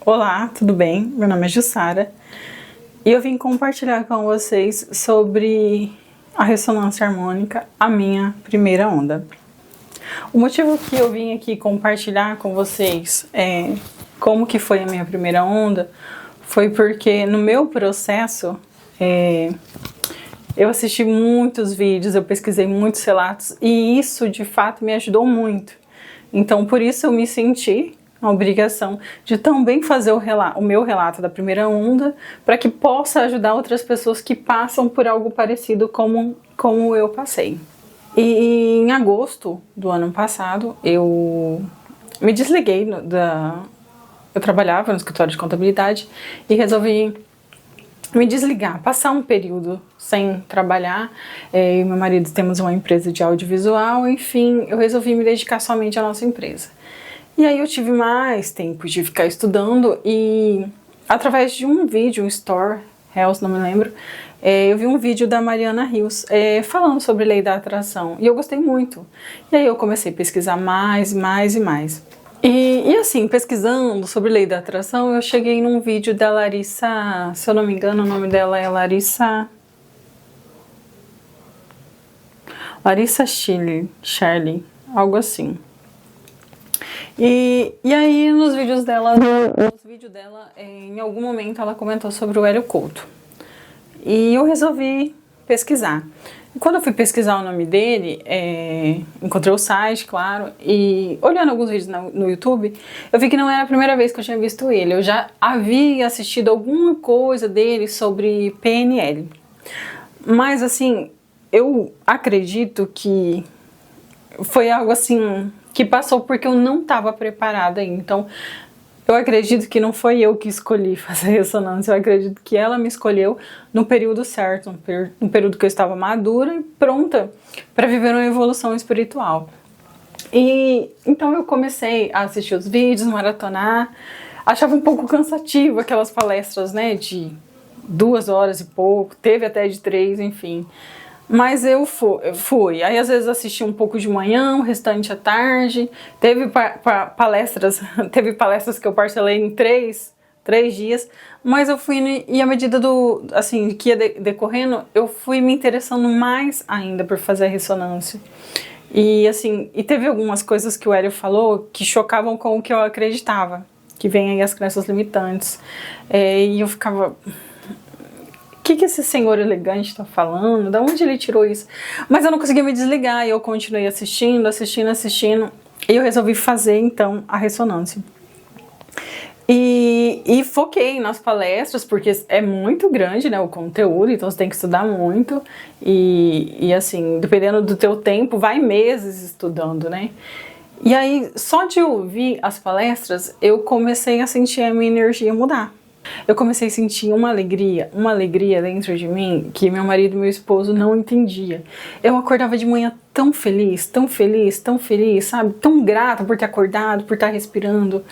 Olá, tudo bem? Meu nome é Jussara e eu vim compartilhar com vocês sobre a ressonância harmônica, a minha primeira onda. O motivo que eu vim aqui compartilhar com vocês como que foi a minha primeira onda foi porque no meu processo eu assisti muitos vídeos, eu pesquisei muitos relatos e isso de fato me ajudou muito. Então por isso eu me senti a obrigação de também fazer o meu relato da primeira onda, para que possa ajudar outras pessoas que passam por algo parecido como eu passei. E em agosto do ano passado, eu me desliguei eu trabalhava no escritório de contabilidade e resolvi me desligar, passar um período sem trabalhar. Eu e meu marido temos uma empresa de audiovisual, enfim, eu resolvi me dedicar somente à nossa empresa. E aí eu tive mais tempo de ficar estudando e através de um vídeo, um Store, Reels, não me lembro, eu vi um vídeo da Mariana Rios falando sobre lei da atração e eu gostei muito. E aí eu comecei a pesquisar mais. E assim, pesquisando sobre lei da atração, eu cheguei num vídeo da Larissa, se eu não me engano o nome dela é Larissa Charlie, algo assim. E aí nos vídeos dela, em algum momento ela comentou sobre o Hélio Couto. E eu resolvi pesquisar. E quando eu fui pesquisar o nome dele, encontrei o site, claro, e olhando alguns vídeos no YouTube, eu vi que não era a primeira vez que eu tinha visto ele. Eu já havia assistido alguma coisa dele sobre PNL. Mas assim, eu acredito que foi algo assim que passou porque eu não estava preparada ainda. Então, eu acredito que não foi eu que escolhi fazer ressonância, eu acredito que ela me escolheu no período certo, no período que eu estava madura e pronta para viver uma evolução espiritual. E então eu comecei a assistir os vídeos, maratonar, achava um pouco cansativo aquelas palestras, né, de 2 horas e pouco, teve até de 3, enfim. Mas eu fui. Aí às vezes assisti um pouco de manhã, o restante à tarde. Teve palestras que eu parcelei em 3 dias. Mas eu fui, e à medida que ia decorrendo, eu fui me interessando mais ainda por fazer a ressonância. E assim, e teve algumas coisas que o Hélio falou que chocavam com o que eu acreditava. Que vem aí as crenças limitantes. E eu ficava... O que esse senhor elegante está falando? Da onde ele tirou isso? Mas eu não conseguia me desligar e eu continuei assistindo. E eu resolvi fazer então a ressonância. E foquei nas palestras, porque é muito grande, né, o conteúdo, então você tem que estudar muito. E assim, dependendo do teu tempo, vai meses estudando, né? E aí, só de ouvir as palestras, eu comecei a sentir a minha energia mudar. Eu comecei a sentir uma alegria dentro de mim que meu marido e meu esposo não entendiam. Eu acordava de manhã tão feliz, sabe? Tão grata por ter acordado, por estar respirando.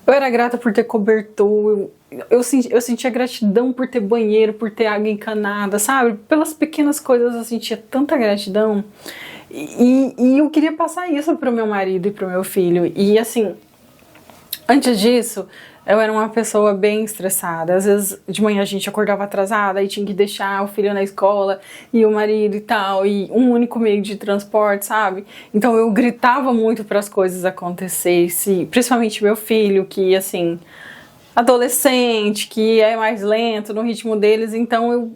Eu era grata por ter cobertor, eu sentia gratidão por ter banheiro, por ter água encanada, sabe? Pelas pequenas coisas eu sentia tanta gratidão. E eu queria passar isso para o meu marido e para o meu filho. E assim, antes disso... eu era uma pessoa bem estressada. Às vezes de manhã a gente acordava atrasada e tinha que deixar o filho na escola e o marido e tal, e um único meio de transporte, sabe? Então eu gritava muito para as coisas acontecerem, principalmente meu filho, que assim, adolescente, que é mais lento no ritmo deles, então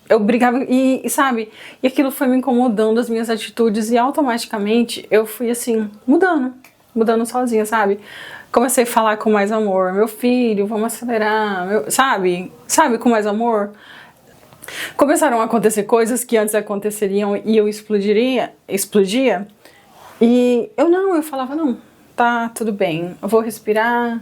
eu brigava e sabe? E aquilo foi me incomodando, as minhas atitudes, e automaticamente eu fui assim, mudando sozinha, sabe? Comecei a falar com mais amor, meu filho, vamos acelerar, sabe, com mais amor. Começaram a acontecer coisas que antes aconteceriam e eu explodia, e eu falava, não, tá tudo bem, eu vou respirar,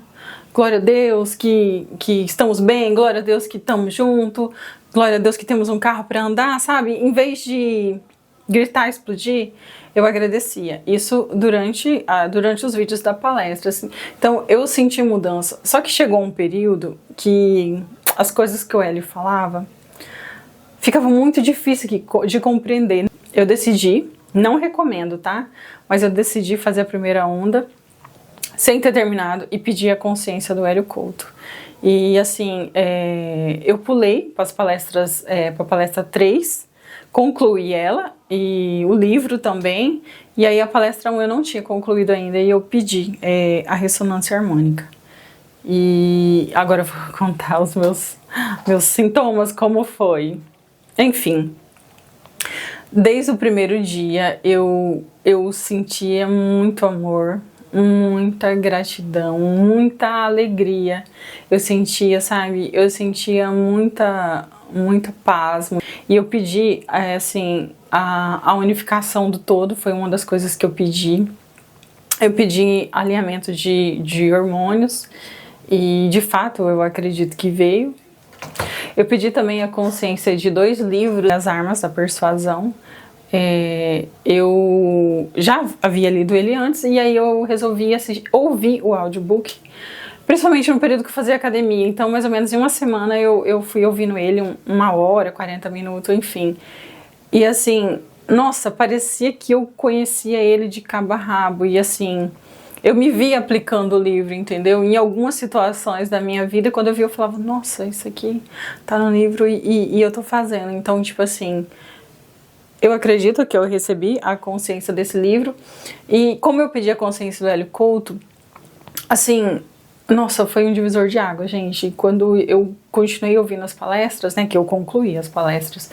glória a Deus que estamos bem, glória a Deus que estamos juntos, glória a Deus que temos um carro para andar, sabe, em vez de gritar, explodir, eu agradecia. Isso durante os vídeos da palestra, assim. Então eu senti mudança. Só que chegou um período que as coisas que o Hélio falava ficava muito difícil de compreender. Eu decidi, não recomendo, tá? Mas eu decidi fazer a primeira onda sem ter terminado, e pedi a consciência do Hélio Couto. E assim, eu pulei para as palestras, para a palestra 3, concluí ela, e o livro também, e aí a palestra 1 eu não tinha concluído ainda, e eu pedi a ressonância harmônica. E agora eu vou contar os meus sintomas, como foi. Enfim, desde o primeiro dia eu sentia muito amor, muita gratidão, muita alegria. Eu sentia, sabe, eu sentia muita paz. E eu pedi, assim, a unificação do todo, foi uma das coisas que eu pedi. Eu pedi alinhamento de hormônios e, de fato, eu acredito que veio. Eu pedi também a consciência de 2 livros, As Armas da Persuasão. Eu já havia lido ele antes e aí eu resolvi ouvir o audiobook, principalmente no período que eu fazia academia. Então, mais ou menos em uma semana eu fui ouvindo ele 1 hora, 40 minutos, enfim. E assim, nossa, parecia que eu conhecia ele de cabo a rabo. E assim, eu me vi aplicando o livro, entendeu? Em algumas situações da minha vida, quando eu vi, eu falava, nossa, isso aqui tá no livro e eu tô fazendo. Então, tipo assim, eu acredito que eu recebi a consciência desse livro. E como eu pedi a consciência do Hélio Couto, assim, nossa, foi um divisor de água, gente. Quando eu continuei ouvindo as palestras, né, que eu concluí as palestras,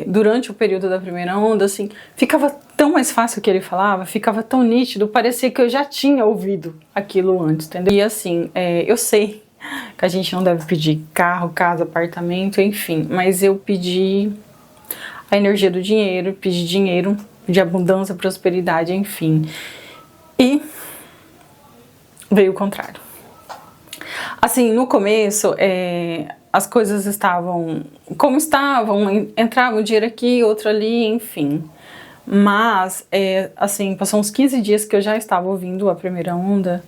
durante o período da primeira onda, assim, ficava tão mais fácil o que ele falava, ficava tão nítido, parecia que eu já tinha ouvido aquilo antes, entendeu? E assim, eu sei que a gente não deve pedir carro, casa, apartamento, enfim, mas eu pedi a energia do dinheiro, pedi dinheiro, de abundância, prosperidade, enfim. E veio o contrário. Assim, no começo, as coisas estavam como estavam, entrava um dinheiro aqui, outro ali, enfim. Mas, assim, passou uns 15 dias que eu já estava ouvindo a primeira onda,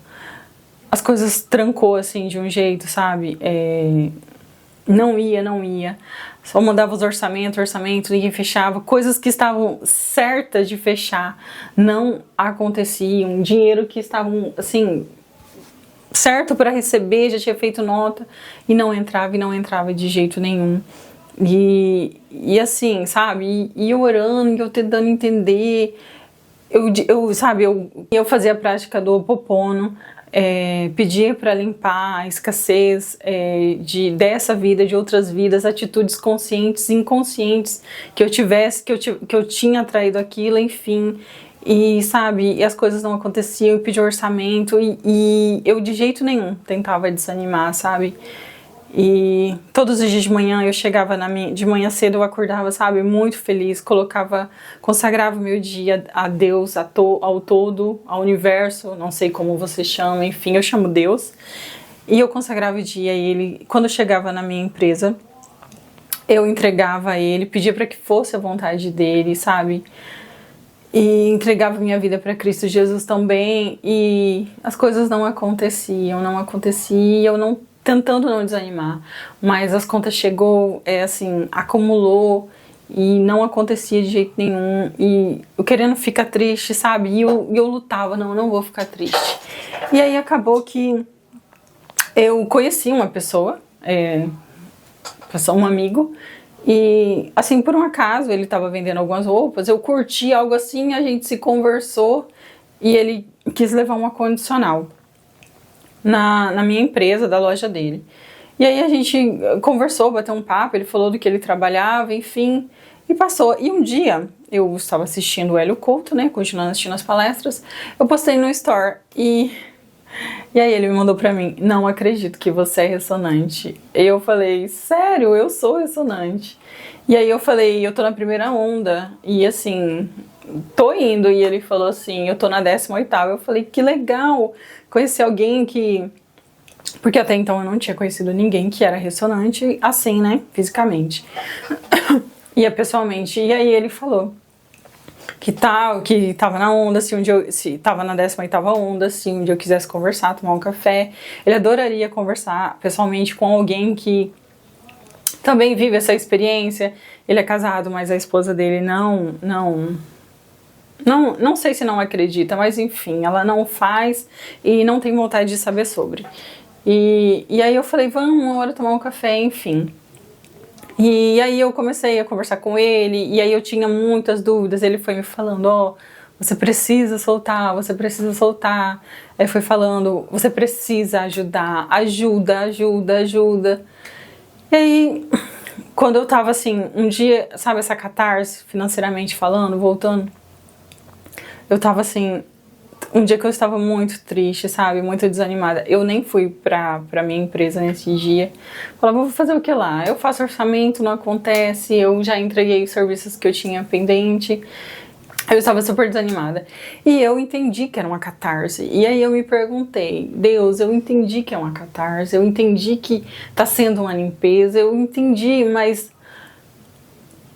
as coisas trancou, assim, de um jeito, sabe? Não ia. Só mandava os orçamentos, ninguém fechava. Coisas que estavam certas de fechar não aconteciam. Dinheiro que estavam, assim, certo para receber, já tinha feito nota e não entrava de jeito nenhum. E assim, sabe? E eu orando, e eu tentando entender. Eu fazia a prática do Ho'oponopono, pedia para limpar a escassez dessa vida, de outras vidas, atitudes conscientes e inconscientes que eu tivesse, que eu tinha atraído aquilo, enfim. E sabe, e as coisas não aconteciam, eu pedi orçamento e eu de jeito nenhum tentava desanimar, sabe? E todos os dias de manhã eu chegava de manhã cedo, eu acordava, sabe, muito feliz, consagrava o meu dia a Deus, ao todo, ao universo, não sei como você chama, enfim, eu chamo Deus. E eu consagrava o dia a Ele. Quando eu chegava na minha empresa, eu entregava a Ele, pedia para que fosse a vontade dEle, sabe? E entregava minha vida para Cristo Jesus também, e as coisas não aconteciam, e eu não tentando não desanimar, mas as contas chegou, assim, acumulou e não acontecia de jeito nenhum, e eu querendo ficar triste, sabe? E eu lutava, não vou ficar triste. E aí acabou que eu conheci uma pessoa, um amigo, e assim, por um acaso, ele estava vendendo algumas roupas, eu curti algo assim, a gente se conversou e ele quis levar uma condicional na minha empresa, da loja dele. E aí a gente conversou, bateu um papo, ele falou do que ele trabalhava, enfim, e passou. E um dia, eu estava assistindo o Hélio Couto, né, continuando assistindo as palestras, eu postei no Store e aí ele me mandou pra mim, não acredito que você é ressonante. E eu falei, sério, eu sou ressonante. E aí eu falei, eu tô na primeira onda, e assim, tô indo. E ele falou assim, eu tô na 18ª. Eu falei, que legal conhecer alguém que... Porque até então eu não tinha conhecido ninguém que era ressonante, assim, né, fisicamente. E pessoalmente. E aí ele falou que tava na onda, se tava na 18ª onda, se um dia eu quisesse conversar, tomar um café. Ele adoraria conversar pessoalmente com alguém que também vive essa experiência. Ele é casado, mas a esposa dele não não sei se não acredita, mas enfim, ela não faz e não tem vontade de saber sobre. E aí eu falei, vamos uma hora tomar um café, enfim. E aí eu comecei a conversar com ele, e aí eu tinha muitas dúvidas, ele foi me falando, ó, você precisa soltar, você precisa soltar. Aí foi falando, você precisa ajudar, ajuda. E aí, quando eu tava assim, um dia, sabe essa catarse, financeiramente falando, voltando, eu tava assim, um dia que eu estava muito triste, sabe, muito desanimada. Eu nem fui pra minha empresa nesse dia. Falava, vou fazer o que lá? Eu faço orçamento, não acontece, eu já entreguei os serviços que eu tinha pendente. Eu estava super desanimada. E eu entendi que era uma catarse. E aí eu me perguntei, Deus, eu entendi que é uma catarse, eu entendi que tá sendo uma limpeza, eu entendi, mas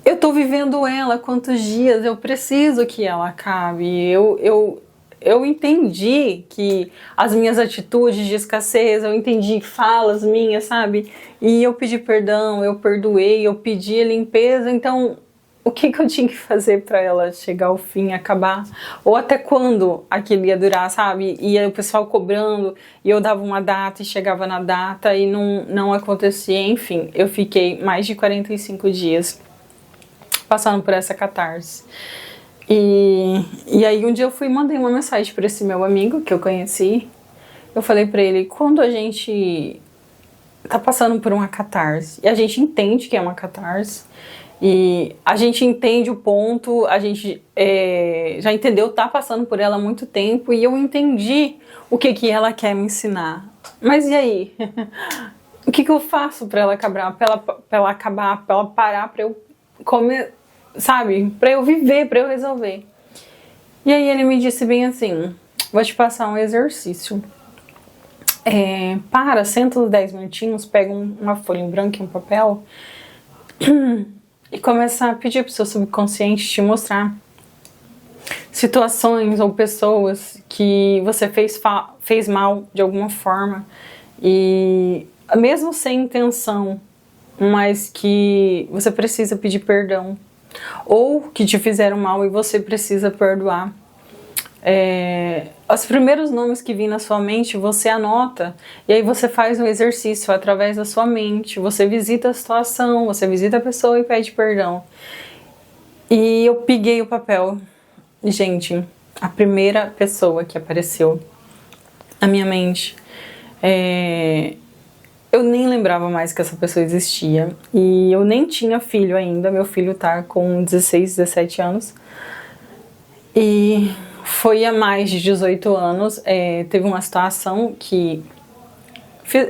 eu tô vivendo ela há quantos dias? Eu preciso que ela acabe. Eu entendi que as minhas atitudes de escassez, eu entendi falas minhas, sabe? E eu pedi perdão, eu perdoei, eu pedi limpeza, então o que eu tinha que fazer para ela chegar ao fim, acabar? Ou até quando aquilo ia durar, sabe? E aí o pessoal cobrando, e eu dava uma data e chegava na data e não acontecia. Enfim, eu fiquei mais de 45 dias passando por essa catarse. E aí um dia eu fui e mandei uma mensagem para esse meu amigo que eu conheci. Eu falei para ele, quando a gente tá passando por uma catarse, e a gente entende que é uma catarse, e a gente entende o ponto, a gente já entendeu, tá passando por ela há muito tempo, e eu entendi o que ela quer me ensinar. Mas e aí? O que eu faço para ela acabar, pra ela acabar, pra ela parar, pra eu comer, sabe? Pra eu viver, pra eu resolver. E aí ele me disse bem assim, vou te passar um exercício. Senta uns 10 minutinhos, pega uma folha em branco e um papel e começa a pedir pro seu subconsciente te mostrar situações ou pessoas que você fez mal de alguma forma, e mesmo sem intenção, mas que você precisa pedir perdão, ou que te fizeram mal e você precisa perdoar. Os primeiros nomes que vêm na sua mente, você anota, e aí você faz um exercício através da sua mente, você visita a situação, você visita a pessoa e pede perdão. E eu peguei o papel, gente, a primeira pessoa que apareceu na minha mente, eu nem lembrava mais que essa pessoa existia, e eu nem tinha filho ainda, meu filho tá com 16, 17 anos, e foi há mais de 18 anos, teve uma situação que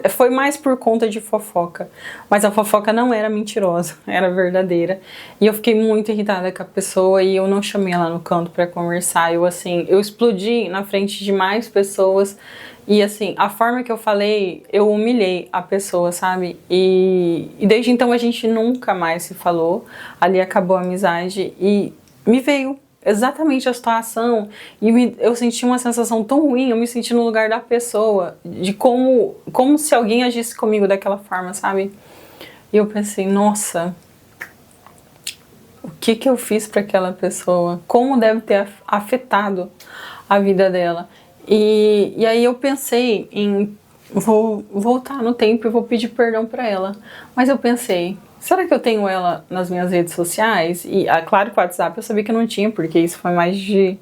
foi mais por conta de fofoca, mas a fofoca não era mentirosa, era verdadeira, e eu fiquei muito irritada com a pessoa, e eu não chamei ela no canto pra conversar, eu explodi na frente de mais pessoas, e assim, a forma que eu falei, eu humilhei a pessoa, sabe, e desde então a gente nunca mais se falou, ali acabou a amizade, e me veio exatamente a situação, e eu senti uma sensação tão ruim, eu me senti no lugar da pessoa, de como se alguém agisse comigo daquela forma, sabe? E eu pensei, nossa, o que eu fiz para aquela pessoa? Como deve ter afetado a vida dela? E aí eu pensei em vou voltar no tempo e vou pedir perdão para ela, mas eu pensei, será que eu tenho ela nas minhas redes sociais? E, claro que o WhatsApp eu sabia que eu não tinha, porque isso foi mais de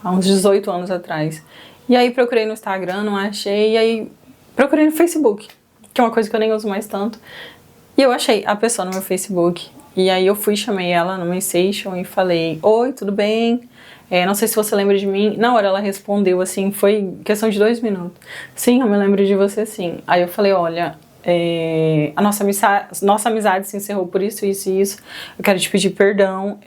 uns 18 anos atrás. E aí procurei no Instagram, não achei, e aí procurei no Facebook, que é uma coisa que eu nem uso mais tanto. E eu achei a pessoa no meu Facebook. E aí eu chamei ela no Mensation e falei, oi, tudo bem? Não sei se você lembra de mim. Na hora ela respondeu assim, foi questão de 2 minutos. Sim, eu me lembro de você sim. Aí eu falei, olha, a nossa amizade se encerrou por isso, isso e isso. Eu quero te pedir perdão.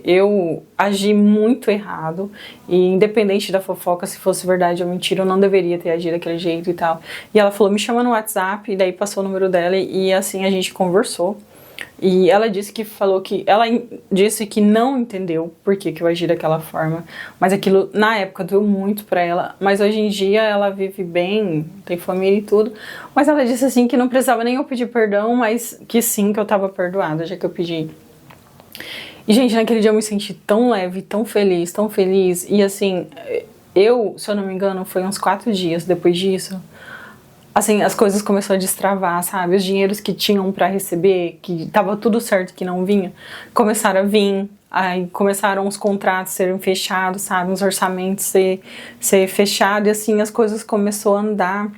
Eu agi muito errado. E independente da fofoca, se fosse verdade ou mentira, eu não deveria ter agido daquele jeito e tal. E ela falou, me chama no WhatsApp. E daí passou o número dela e assim a gente conversou. E ela disse que não entendeu por que eu agi daquela forma, mas aquilo na época doeu muito pra ela, mas hoje em dia ela vive bem, tem família e tudo, mas ela disse assim que não precisava nem eu pedir perdão, mas que sim, que eu tava perdoada, já que eu pedi. E, gente, naquele dia eu me senti tão leve, tão feliz, tão feliz. E assim, se eu não me engano, foi uns 4 dias depois disso. Assim, as coisas começaram a destravar, sabe? Os dinheiros que tinham pra receber, que tava tudo certo que não vinha, começaram a vir. Aí começaram os contratos a serem fechados, sabe? Os orçamentos ser fechados. E assim, as coisas começaram a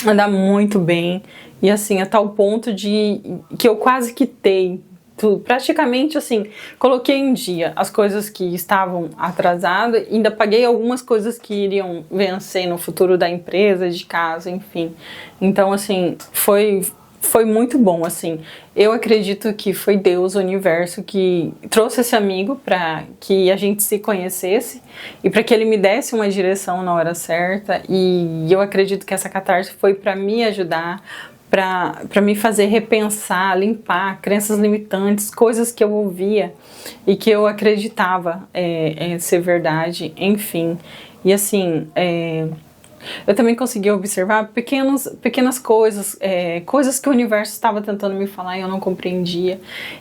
andar muito bem. E assim, a tal ponto de que eu quase quitei tudo. Praticamente assim, coloquei em dia as coisas que estavam atrasadas, ainda paguei algumas coisas que iriam vencer no futuro da empresa, de casa, enfim. Então assim, foi muito bom, assim. Eu acredito que foi Deus, o universo, que trouxe esse amigo para que a gente se conhecesse e para que ele me desse uma direção na hora certa. E eu acredito que essa catarse foi para me ajudar, para me fazer repensar, limpar crenças limitantes, coisas que eu ouvia e que eu acreditava ser verdade, enfim. E assim, eu também consegui observar pequenas coisas, coisas que o universo estava tentando me falar e eu não compreendia.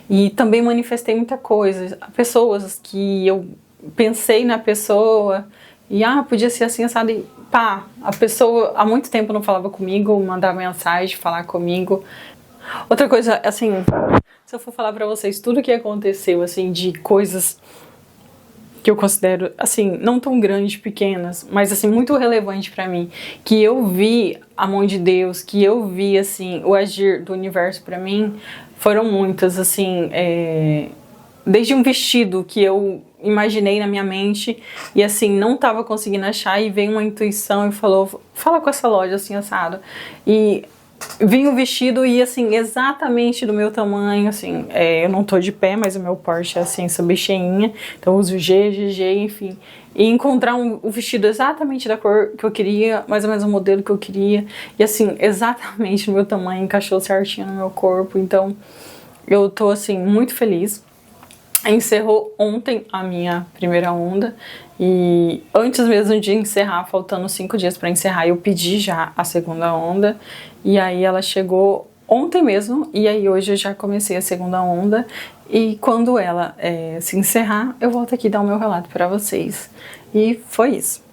E também manifestei muita coisa, pessoas que eu pensei na pessoa e podia ser assim, assado, e pá, a pessoa há muito tempo não falava comigo, mandava mensagem, falar comigo. Outra coisa, assim, se eu for falar pra vocês tudo que aconteceu, assim, de coisas que eu considero, assim, não tão grandes, pequenas, mas, assim, muito relevante pra mim, que eu vi a mão de Deus, que eu vi, assim, o agir do universo pra mim, foram muitas, assim, desde um vestido que eu imaginei na minha mente e assim, não tava conseguindo achar, e veio uma intuição e falou, fala com essa loja assim, assado. E vinha o vestido e assim, exatamente do meu tamanho, assim, eu não tô de pé, mas o meu porte é assim, sou bem cheinha, então eu uso G, GG, enfim. E encontrar o vestido exatamente da cor que eu queria, mais ou menos o modelo que eu queria, e assim, exatamente no meu tamanho, encaixou certinho no meu corpo, então eu tô assim, muito feliz. Encerrou ontem a minha primeira onda e antes mesmo de encerrar, faltando 5 dias para encerrar, eu pedi já a segunda onda e aí ela chegou ontem mesmo e aí hoje eu já comecei a segunda onda e quando ela se encerrar, eu volto aqui dar o meu relato para vocês. E foi isso.